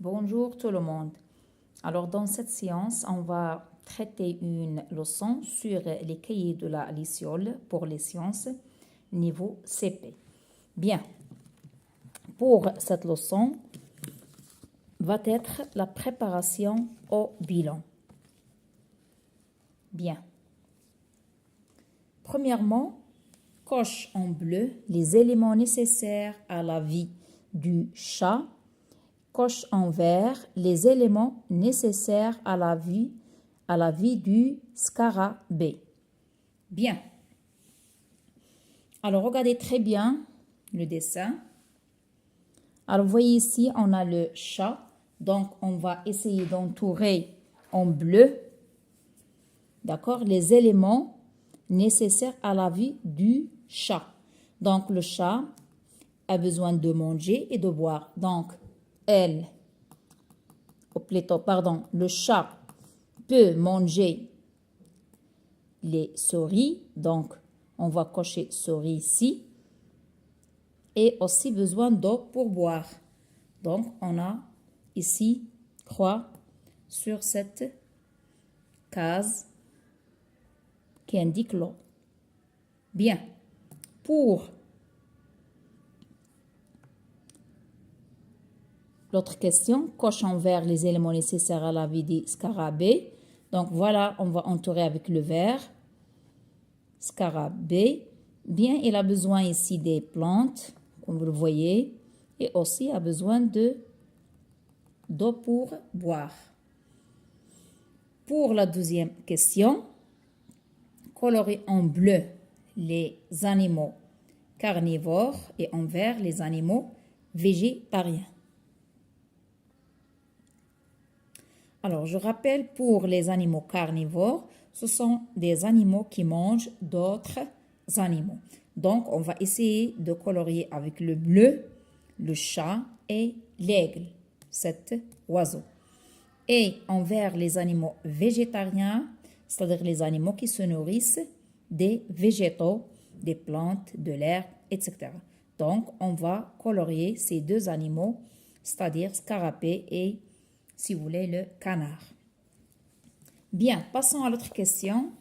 Bonjour tout le monde. Alors dans cette séance, on va traiter une leçon sur les cahiers de la Lyciole pour les sciences niveau CP. Bien, pour cette leçon va être la préparation au bilan. Bien. Premièrement, coche en bleu les éléments nécessaires à la vie du chat. Coche en vert les éléments nécessaires à la vie du scarabée. Bien. Alors, regardez très bien le dessin. Alors, vous voyez ici, on a le chat. Donc, on va essayer d'entourer en bleu, d'accord, les éléments nécessaires à la vie du chat. Donc, le chat a besoin de manger et de boire. Donc, le chat peut manger les souris, donc on va cocher souris ici, et aussi besoin d'eau pour boire. Donc on a ici croix sur cette case qui indique l'eau. Bien, pour l'autre question, coche en vert les éléments nécessaires à la vie des scarabées. Donc voilà, on va entourer avec le vert. Scarabée. Bien, il a besoin ici des plantes, comme vous le voyez, et aussi a besoin d'eau pour boire. Pour la deuxième question, colorer en bleu les animaux carnivores et en vert les animaux végétariens. Alors, je rappelle, pour les animaux carnivores, ce sont des animaux qui mangent d'autres animaux. Donc, on va essayer de colorier avec le bleu, le chat et l'aigle, cet oiseau. Et envers les animaux végétariens, c'est-à-dire les animaux qui se nourrissent des végétaux, des plantes, de l'herbe, etc. Donc, on va colorier ces deux animaux, c'est-à-dire scarabée et, si vous voulez, le canard. Bien, passons à l'autre question.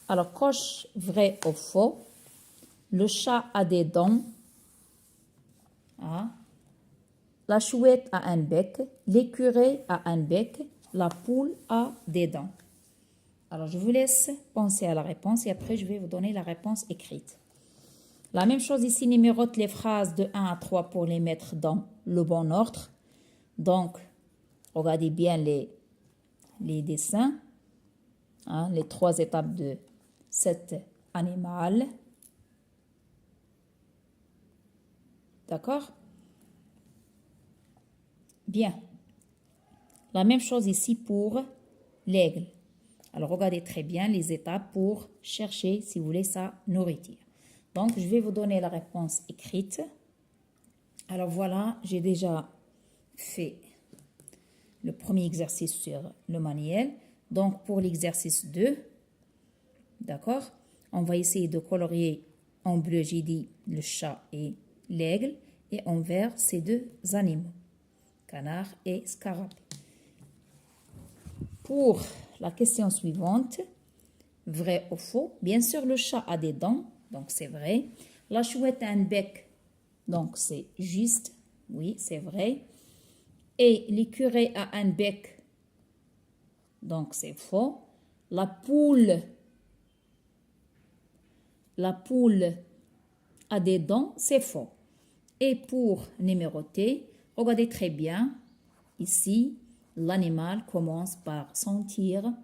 Alors, coche vrai ou faux. Le chat a des dents. Ah. La chouette a un bec. L'écureuil a un bec. La poule a des dents. Alors, je vous laisse penser à la réponse et après, je vais vous donner la réponse écrite. La même chose ici, numérote les phrases de 1 à 3 pour les mettre dans le bon ordre. Donc, regardez bien les dessins, hein, les 3 étapes de cet animal. D'accord? Bien. La même chose ici pour l'aigle. Alors, regardez très bien les étapes pour chercher, si vous voulez, sa nourriture. Donc, je vais vous donner la réponse écrite. Alors, voilà, j'ai déjà fait le premier exercice sur le manuel. Donc, pour l'exercice 2, d'accord, on va essayer de colorier en bleu, j'ai dit, le chat et l'aigle, et en vert, ces deux animaux, canard et scarabée. Pour la question suivante, vrai ou faux? Bien sûr, le chat a des dents, donc c'est vrai. La chouette a un bec, donc c'est juste, oui, c'est vrai. Et l'écureuil a un bec, donc c'est faux. La poule a des dents, c'est faux. Et pour numéroter, regardez très bien, ici, l'animal commence par sentir.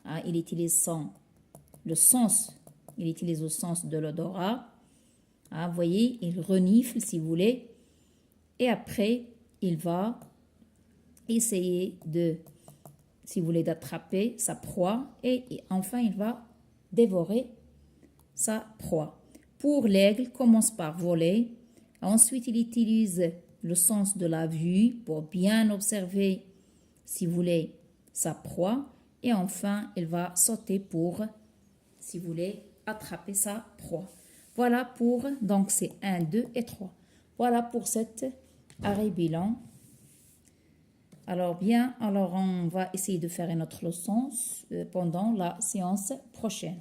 Ah, il utilise le sens de l'odorat. Ah, vous voyez, il renifle si vous voulez. Et après, il va essayer si vous voulez, d'attraper sa proie. Et enfin, il va dévorer sa proie. Pour l'aigle, commence par voler. Ensuite, il utilise le sens de la vue pour bien observer, si vous voulez, sa proie. Et enfin, il va sauter pour, si vous voulez, attraper sa proie. Voilà pour, donc c'est 1, 2 et 3. Voilà pour cet arrêt bilan. Alors bien, alors on va essayer de faire une autre leçon pendant la séance prochaine.